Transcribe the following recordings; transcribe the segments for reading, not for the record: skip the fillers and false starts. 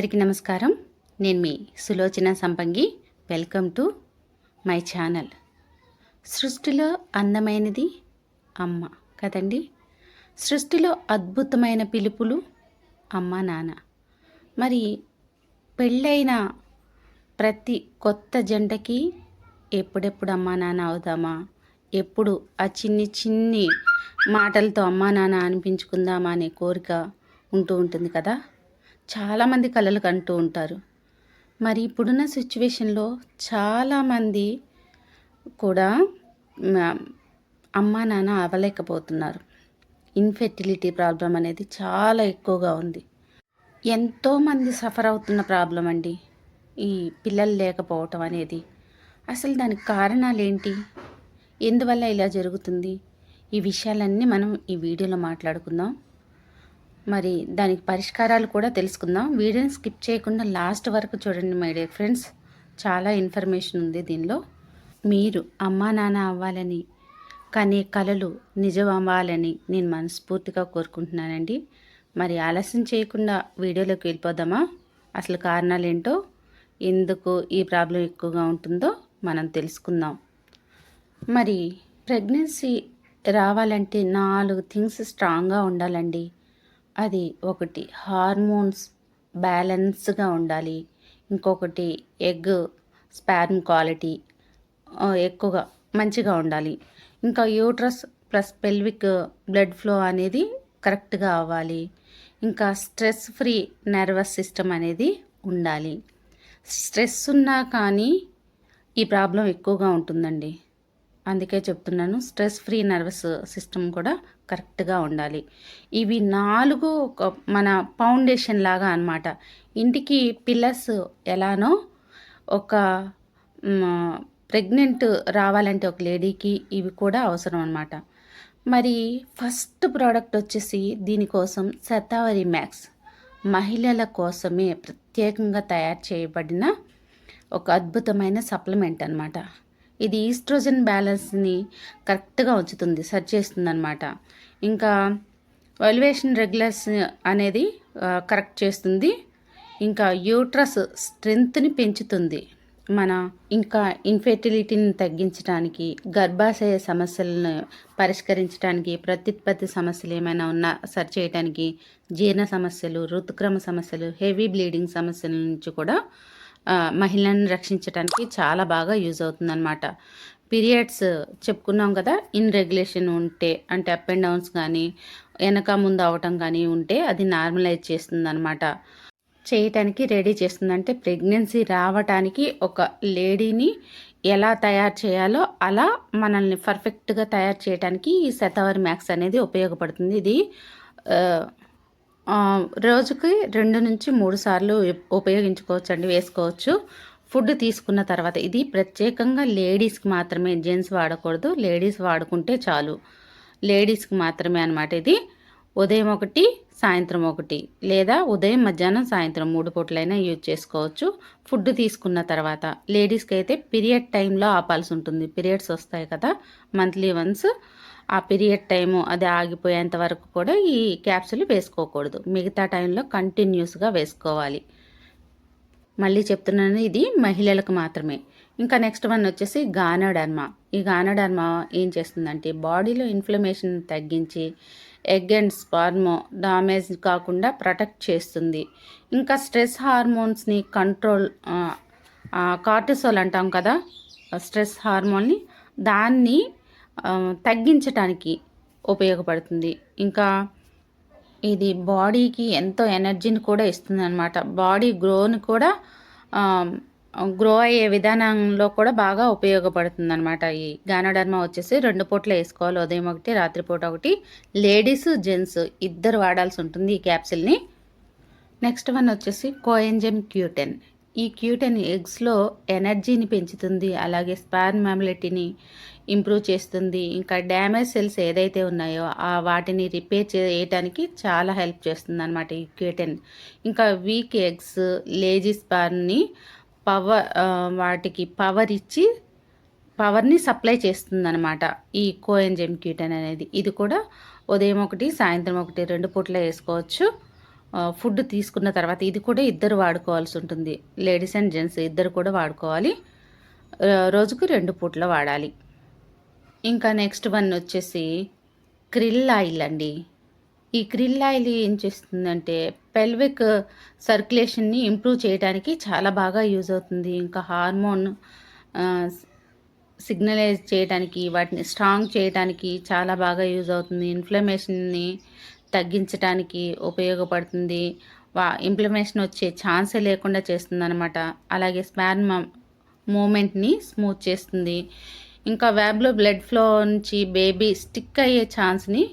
అందరికీ నమస్కారం. నేను మీ సులోచన సంపంగి. Welcome to my channel. సృష్టిలో అందమైనది అమ్మ కదండి. సృష్టిలో అద్భుతమైన పిలుపులు అమ్మ నాన్న. మరి పెళ్ళైన ప్రతి కొత్త జంటకి ఎప్పుడెప్పుడు అమ్మా నాన్న అవుదామా, ఎప్పుడు ఆ చిన్ని చిన్ని మాటలతో అమ్మా నాన్న అనిపించుకుందామా అనే కోరిక ఉంటూ ఉంటుంది కదా. చాలామంది కలలు కంటూ ఉంటారు. మరి ఇప్పుడున్న సిచ్యువేషన్లో చాలామంది కూడా అమ్మా నాన్న అవ్వలేకపోతున్నారు. ఇన్ఫెర్టిలిటీ ప్రాబ్లం అనేది చాలా ఎక్కువగా ఉంది. ఎంతోమంది సఫర్ అవుతున్న ప్రాబ్లం అండి ఈ పిల్లలు లేకపోవటం అనేది. అసలు దానికి కారణాలు ఏంటి, ఎందువల్ల ఇలా జరుగుతుంది, ఈ విషయాలన్నీ మనం ఈ వీడియోలో మాట్లాడుకుందాం. మరి దానికి పరిష్కారాలు కూడా తెలుసుకుందాం. వీడియోని స్కిప్ చేయకుండా లాస్ట్ వరకు చూడండి మై డియర్ ఫ్రెండ్స్. చాలా ఇన్ఫర్మేషన్ ఉంది దీనిలో. మీరు అమ్మా నాన్న అవ్వాలని కానీ కలలు నిజం అవ్వాలని నేను మనస్ఫూర్తిగా కోరుకుంటున్నానండి. మరి ఆలస్యం చేయకుండా వీడియోలోకి వెళ్ళిపోదామా. అసలు కారణాలు ఏంటో, ఎందుకు ఈ ప్రాబ్లం ఎక్కువగా ఉంటుందో మనం తెలుసుకుందాం. మరి ప్రెగ్నెన్సీ రావాలంటే 4 థింగ్స్ స్ట్రాంగ్గా ఉండాలండి. అది ఒకటి హార్మోన్స్ బ్యాలెన్స్గా ఉండాలి. ఇంకొకటి ఎగ్ స్పార్మ్ క్వాలిటీ ఎక్కువగా మంచిగా ఉండాలి. ఇంకా uterus plus pelvic blood flow అనేది కరెక్ట్గా అవ్వాలి. ఇంకా స్ట్రెస్ ఫ్రీ నర్వస్ సిస్టమ్ అనేది ఉండాలి. స్ట్రెస్ ఉన్నా కానీ ఈ ప్రాబ్లం ఎక్కువగా ఉంటుందండి. అందుకే చెప్తున్నాను, స్ట్రెస్ ఫ్రీ నర్వస్ సిస్టమ్ కూడా కరెక్ట్గా ఉండాలి. ఇవి 4 ఒక మన ఫౌండేషన్ లాగా అన్నమాట. ఇంటికి పిల్లర్స్ ఎలానో ఒక ప్రెగ్నెంట్ రావాలంటే ఒక లేడీకి ఇవి కూడా అవసరం అన్నమాట. మరి ఫస్ట్ ప్రోడక్ట్ వచ్చేసి దీనికోసం శతావరి మ్యాక్స్ మహిళల కోసమే ప్రత్యేకంగా తయారు చేయబడిన ఒక అద్భుతమైన సప్లిమెంట్ అన్నమాట. ఇది ఈస్ట్రోజన్ బ్యాలెన్స్ని కరెక్ట్గా ఉంచుతుంది, సరి చేస్తుంది అనమాట. ఇంకా ఓవ్యులేషన్ రెగ్యులర్స్ అనేది కరెక్ట్ చేస్తుంది. ఇంకా యూట్రస్ స్ట్రెంగ్త్ని పెంచుతుంది. మన ఇంకా ఇన్ఫెర్టిలిటీని తగ్గించడానికి, గర్భాశయ సమస్యలను పరిష్కరించడానికి, ప్రత్యుత్పత్తి సమస్యలు ఏమైనా ఉన్నా సరి చేయడానికి, జీర్ణ సమస్యలు, ఋతుక్రమ సమస్యలు, హెవీ బ్లీడింగ్ సమస్యల నుంచి కూడా మహిళలను రక్షించడానికి చాలా బాగా యూజ్ అవుతుందన్నమాట. పీరియడ్స్ చెప్పుకున్నాం కదా, ఇన్రెగ్యులేషన్ ఉంటే అంటే అప్ అండ్ డౌన్స్ కానీ వెనక ముందు అవటం కానీ ఉంటే అది నార్మలైజ్ చేస్తుంది అనమాట. చేయటానికి రెడీ చేస్తుంది. అంటే ప్రెగ్నెన్సీ రావటానికి ఒక లేడీని ఎలా తయారు చేయాలో అలా మనల్ని పర్ఫెక్ట్గా తయారు చేయడానికి ఈ శతావరి మ్యాక్స్ అనేది ఉపయోగపడుతుంది. ఇది రోజుకి 2 నుంచి 3 సార్లు ఉపయోగించుకోవచ్చు అండి, వేసుకోవచ్చు. ఫుడ్ తీసుకున్న తర్వాత, ఇది ప్రత్యేకంగా లేడీస్కి మాత్రమే, జెంట్స్ వాడకూడదు. లేడీస్ వాడుకుంటే చాలు, లేడీస్కి మాత్రమే అనమాట. ఇది ఉదయం 1, సాయంత్రం 1, లేదా ఉదయం మధ్యాహ్నం సాయంత్రం 3 పూటలైనా యూజ్ చేసుకోవచ్చు. ఫుడ్ తీసుకున్న తర్వాత లేడీస్కి అయితే పీరియడ్ టైంలో ఆపాల్సి ఉంటుంది. పీరియడ్స్ వస్తాయి కదా మంత్లీ వన్స్, ఆ పీరియడ్ టైము అది ఆగిపోయేంత వరకు కూడా ఈ క్యాప్సూల్ వేసుకోకూడదు. మిగతా టైంలో కంటిన్యూస్గా వేసుకోవాలి. మళ్ళీ చెప్తున్నాను, ఇది మహిళలకు మాత్రమే. ఇంకా నెక్స్ట్ వన్ వచ్చేసి గానోడర్మా. ఈ గానోడర్మా ఏం చేస్తుందంటే బాడీలో ఇన్ఫ్లమేషన్ తగ్గించి ఎగ్ అండ్ స్పర్మ్ డామేజ్ కాకుండా ప్రొటెక్ట్ చేస్తుంది. ఇంకా స్ట్రెస్ హార్మోన్స్ని కంట్రోల్, కార్టిసోల్ అంటాం కదా స్ట్రెస్ హార్మోన్ని, దాన్ని తగ్గించటానికి ఉపయోగపడుతుంది. ఇంకా ఇది బాడీకి ఎంతో ఎనర్జీని కూడా ఇస్తుంది అనమాట. బాడీ గ్రోని కూడా గ్రో అయ్యే విధానంలో కూడా బాగా ఉపయోగపడుతుంది అనమాట. ఈ గానోడర్మా వచ్చేసి 2 పూటలు వేసుకోవాలి, ఉదయం 1, రాత్రిపూట 1. లేడీస్ జెంట్స్ ఇద్దరు వాడాల్సి ఉంటుంది ఈ క్యాప్సిల్ని. నెక్స్ట్ వన్ వచ్చేసి కోఎంజైమ్ Q10. ఈ Q10 ఎగ్స్లో ఎనర్జీని పెంచుతుంది, అలాగే స్పర్మబిలిటీని ఇంప్రూవ్ చేస్తుంది. ఇంకా డ్యామేజ్ సెల్స్ ఏదైతే ఉన్నాయో వాటిని రిపేర్ చేయడానికి చాలా హెల్ప్ చేస్తుంది అనమాట ఈ Q10. ఇంకా వీక్ ఎగ్స్, లేజీ స్పర్మ్ని వాటికి పవర్ ఇచ్చి పవర్ని సప్లై చేస్తుంది అనమాట ఈ కోఎంజైమ్ Q10 అనేది. ఇది కూడా ఉదయం 1, సాయంత్రం 1, 2 పూటలే వేసుకోవచ్చు. ఫుడ్ తీసుకున్న తర్వాత ఇది కూడా ఇద్దరు వాడుకోవాల్సి ఉంటుంది. లేడీస్ అండ్ జెంట్స్ ఇద్దరు కూడా వాడుకోవాలి. రోజుకు 2 పూట్ల వాడాలి. ఇంకా నెక్స్ట్ వన్ వచ్చేసి క్రిల్ ఆయిల్ అండి. ఈ క్రిల్ ఆయిల్ ఏం చేస్తుందంటే పెల్విక్ సర్క్యులేషన్ని ఇంప్రూవ్ చేయడానికి చాలా బాగా యూజ్ అవుతుంది. ఇంకా హార్మోన్ సిగ్నలైజ్ చేయడానికి, వాటిని స్ట్రాంగ్ చేయడానికి చాలా బాగా యూజ్ అవుతుంది. ఇన్ఫ్లమేషన్ని తగ్గించడానికి ఉపయోగపడుతుంది. ఇన్ఫ్లమేషన్ వచ్చే ఛాన్సే లేకుండా చేస్తుందన్నమాట. అలాగే స్పార్మ్ మూమెంట్ని స్మూత్ చేస్తుంది. ఇంకా వ్యాబ్లో బ్లడ్ ఫ్లో నుంచి బేబీ స్టిక్ అయ్యే ఛాన్స్ని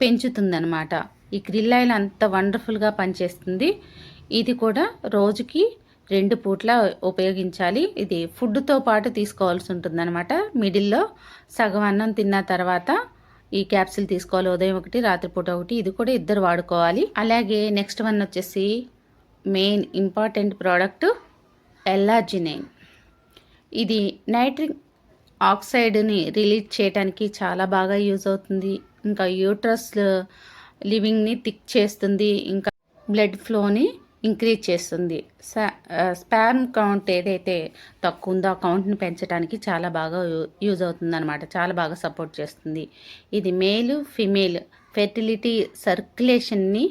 పెంచుతుందన్నమాట. ఈ క్రిల్ ఆయిల్ అంత వండర్ఫుల్గా పనిచేస్తుంది. ఇది కూడా రోజుకి 2 పూట్ల ఉపయోగించాలి. ఇది ఫుడ్తో పాటు తీసుకోవాల్సి ఉంటుందన్నమాట. మిడిల్లో సగం అన్నం తిన్న తర్వాత ఈ క్యాప్సిల్ తీసుకోవాలి. ఉదయం ఒకటి, రాత్రిపూట ఒకటి. ఇది కూడా ఇద్దరు వాడుకోవాలి. అలాగే నెక్స్ట్ వన్ వచ్చేసి మెయిన్ ఇంపార్టెంట్ ప్రోడక్ట్ ఎల్ఆర్జినైన్. ఇది నైట్రిక్ ఆక్సైడ్ని రిలీజ్ చేయడానికి చాలా బాగా యూజ్ అవుతుంది. ఇంకా యూట్రస్ లివింగ్ని థిక్ చేస్తుంది. ఇంకా బ్లడ్ ఫ్లోని ఇంక్రీజ్ చేస్తుంది. స్పామ్ కౌంట్ ఏదైతే తక్కువ ఉందో ఆ కౌంట్ని పెంచడానికి చాలా బాగా యూజ్ అవుతుంది అనమాట. చాలా బాగా సపోర్ట్ చేస్తుంది. ఇది మేల్ ఫిమేల్ ఫెర్టిలిటీ సర్క్యులేషన్ని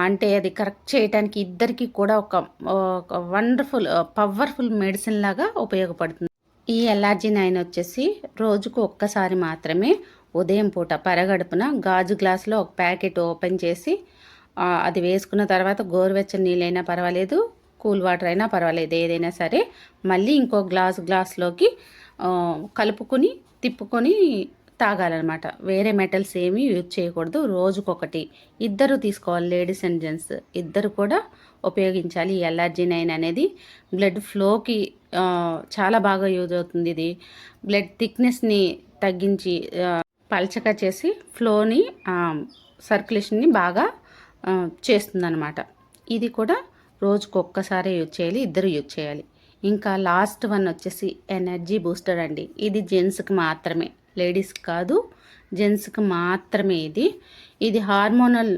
అంటే అది కరెక్ట్ చేయడానికి ఇద్దరికి కూడా ఒక వండర్ఫుల్ పవర్ఫుల్ మెడిసిన్ లాగా ఉపయోగపడుతుంది. ఈ ఎల్ఆర్జినైన్ వచ్చేసి రోజుకు ఒక్కసారి మాత్రమే ఉదయం పూట పరగడుపున గాజు గ్లాసులో ఒక ప్యాకెట్ ఓపెన్ చేసి అది వేసుకున్న తర్వాత గోరువెచ్చని నీళ్ళైనా పర్వాలేదు, కూల్ వాటర్ అయినా పర్వాలేదు, ఏదైనా సరే మళ్ళీ ఇంకో గ్లాస్లోకి కలుపుకొని తిప్పుకొని తాగాలన్నమాట. వేరే మెటల్స్ ఏమీ యూజ్ చేయకూడదు. రోజుకొకటి. ఇద్దరు తీసుకోవాలి. లేడీస్ అండ్ జెంట్స్ ఇద్దరు కూడా ఉపయోగించాలి. ఈ ఎల్ఆర్జినైన్ అనేది బ్లడ్ ఫ్లోకి చాలా బాగా యూజ్ అవుతుంది. ఇది బ్లడ్ థిక్నెస్ని తగ్గించి పల్చగా చేసి ఫ్లోని సర్క్యులేషన్ని బాగా చేస్తుందన్నమాట. ఇది కూడా రోజుకు ఒక్కసారి యూజ్ చేయాలి. ఇద్దరు యూజ్ చేయాలి. ఇంకా లాస్ట్ వన్ వచ్చేసి ఎనర్జీ బూస్టర్ అండి. ఇది జెంట్స్కి మాత్రమే, లేడీస్కి కాదు, జెంట్స్కి మాత్రమే. ఇది హార్మోనల్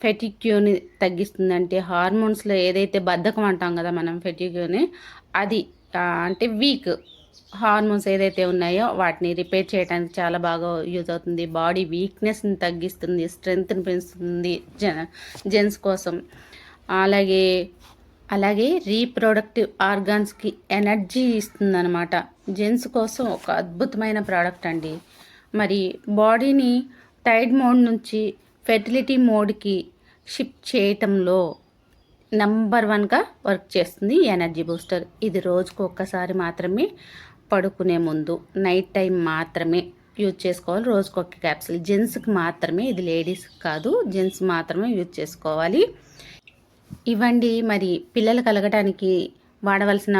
ఫెటిక్యూని తగ్గిస్తుంది. అంటే హార్మోన్స్లో ఏదైతే బద్ధకం అంటాం కదా మనం, ఫెటిక్యూని, అది అంటే వీక్ హార్మోన్స్ ఏదైతే ఉన్నాయో వాటిని రిపేర్ చేయడానికి చాలా బాగా యూజ్ అవుతుంది. బాడీ వీక్నెస్ని తగ్గిస్తుంది, స్ట్రెంగ్త్ని పెంచుతుంది జెంట్స్ కోసం. అలాగే రీప్రొడక్టివ్ ఆర్గాన్స్కి ఎనర్జీ ఇస్తుందన్నమాట. జెంట్స్ కోసం ఒక అద్భుతమైన ప్రోడక్ట్ అండి. మరి బాడీని టైర్డ్ మోడ్ నుంచి ఫెర్టిలిటీ మోడ్కి షిఫ్ట్ చేయటంలో నంబర్ 1గా వర్క్ చేస్తుంది ఎనర్జీ బూస్టర్. ఇది రోజుకు ఒక్కసారి మాత్రమే, పడుకునే ముందు నైట్ టైం మాత్రమే యూజ్ చేసుకోవాలి. రోజుకొక క్యాప్సిల్. జెంట్స్కి మాత్రమే, ఇది లేడీస్కి కాదు, జెంట్స్ మాత్రమే యూజ్ చేసుకోవాలి. ఇవ్వండి మరి పిల్లలు కలగటానికి వాడవలసిన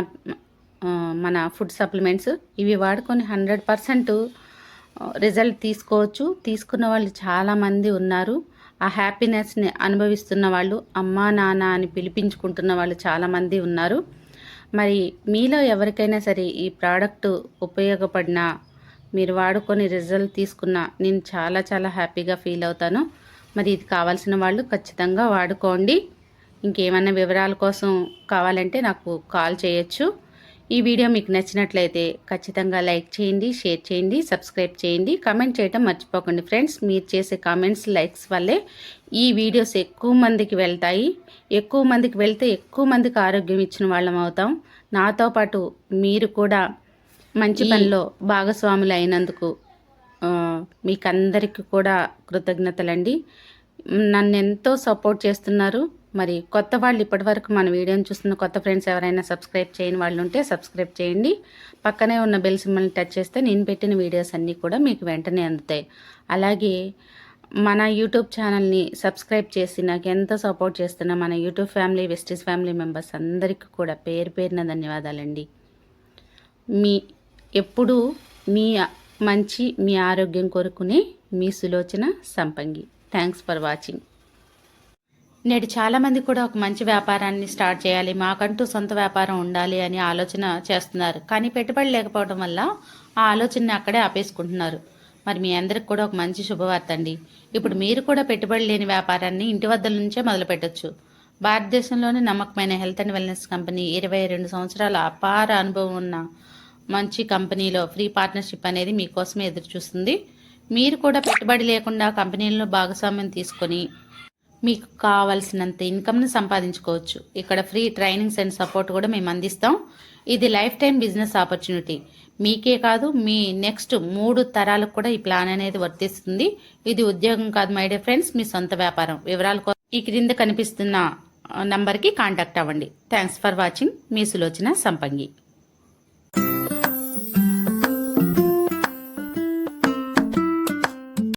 మన ఫుడ్ సప్లిమెంట్స్. ఇవి వాడుకొని 100% రిజల్ట్ తీసుకోవచ్చు. తీసుకున్న వాళ్ళు చాలామంది ఉన్నారు. ఆ హ్యాపీనెస్ని అనుభవిస్తున్న వాళ్ళు, అమ్మా నాన్న అని పిలిపించుకుంటున్న వాళ్ళు చాలామంది ఉన్నారు. మరి మీలో ఎవరికైనా సరే ఈ ప్రోడక్ట్ ఉపయోగపడినా, మీరు వాడుకొని రిజల్ట్ తీసుకున్నా, నేను చాలా చాలా హ్యాపీగా ఫీల్ అవుతాను. మరి ఇది కావాల్సిన వాళ్ళు ఖచ్చితంగా వాడుకోండి. ఇంకేమైనా వివరాల కోసం కావాలంటే నాకు కాల్ చేయొచ్చు. ఈ వీడియో మీకు నచ్చినట్లయితే ఖచ్చితంగా లైక్ చేయండి, షేర్ చేయండి, సబ్స్క్రైబ్ చేయండి, కామెంట్ చేయటం మర్చిపోకండి ఫ్రెండ్స్. మీరు చేసే కామెంట్స్, లైక్స్ వల్లే ఈ వీడియోస్ ఎక్కువ మందికి వెళ్తాయి. ఎక్కువ మందికి వెళ్తే ఎక్కువ మందికి ఆరోగ్యం ఇచ్చిన వాళ్ళం అవుతాం. నాతో పాటు మీరు కూడా మంచి పనిలో భాగస్వాములు అయినందుకు మీకందరికీ కూడా కృతజ్ఞతలండి. నన్ను ఎంతో సపోర్ట్ చేస్తున్నారు. మరి కొత్త వాళ్ళు ఇప్పటివరకు మన వీడియోని చూస్తున్న కొత్త ఫ్రెండ్స్ ఎవరైనా సబ్స్క్రైబ్ చేయని వాళ్ళు ఉంటే సబ్స్క్రైబ్ చేయండి. పక్కనే ఉన్న బెల్ సింబల్ని టచ్ చేస్తే నేను పెట్టిన వీడియోస్ అన్నీ కూడా మీకు వెంటనే అందుతాయి. అలాగే మన యూట్యూబ్ ఛానల్ని సబ్స్క్రైబ్ చేసి నాకు ఎంతో సపోర్ట్ చేస్తున్న మన యూట్యూబ్ ఫ్యామిలీ, వెస్టీస్ ఫ్యామిలీ మెంబర్స్ అందరికీ కూడా పేరు పేరున ధన్యవాదాలండి. ఎప్పుడూ మీ మంచి, మీ ఆరోగ్యం కోరుకునే మీ సులోచన సంపంగి. Thanks for watching. నేడు చాలామంది కూడా ఒక మంచి వ్యాపారాన్ని స్టార్ట్ చేయాలి, మాకంటూ సొంత వ్యాపారం ఉండాలి అని ఆలోచన చేస్తున్నారు. కానీ పెట్టుబడి లేకపోవడం వల్ల ఆ ఆలోచనని అక్కడే ఆపేసుకుంటున్నారు. మరి మీ అందరికి కూడా ఒక మంచి శుభవార్త అండి. ఇప్పుడు మీరు కూడా పెట్టుబడి లేని వ్యాపారాన్ని ఇంటి వద్ద నుంచే మొదలు పెట్టొచ్చు. భారతదేశంలోని నమ్మకమైన హెల్త్ అండ్ వెల్నెస్ కంపెనీ 22 సంవత్సరాల అపార అనుభవం ఉన్న మంచి కంపెనీలో ఫ్రీ పార్ట్నర్షిప్ అనేది మీకోసమే ఎదురు చూస్తుంది. మీరు కూడా పెట్టుబడి లేకుండా కంపెనీలను భాగస్వామ్యం తీసుకొని మీకు కావాల్సినంత ఇన్కమ్ను సంపాదించుకోవచ్చు. ఇక్కడ ఫ్రీ ట్రైనింగ్స్ అండ్ సపోర్ట్ కూడా మేము అందిస్తాం. ఇది లైఫ్ టైం బిజినెస్ ఆపర్చునిటీ. మీకే కాదు, మీ నెక్స్ట్ 3 తరాలకు కూడా ఈ ప్లాన్ అనేది వర్తిస్తుంది. ఇది ఉద్యోగం కాదు మై డియర్ ఫ్రెండ్స్, మీ సొంత వ్యాపారం. వివరాల కోసం ఈ క్రింద కనిపిస్తున్న నంబర్కి కాంటాక్ట్ అవ్వండి. Thanks for watching. మీ సులోచన సంపంగి.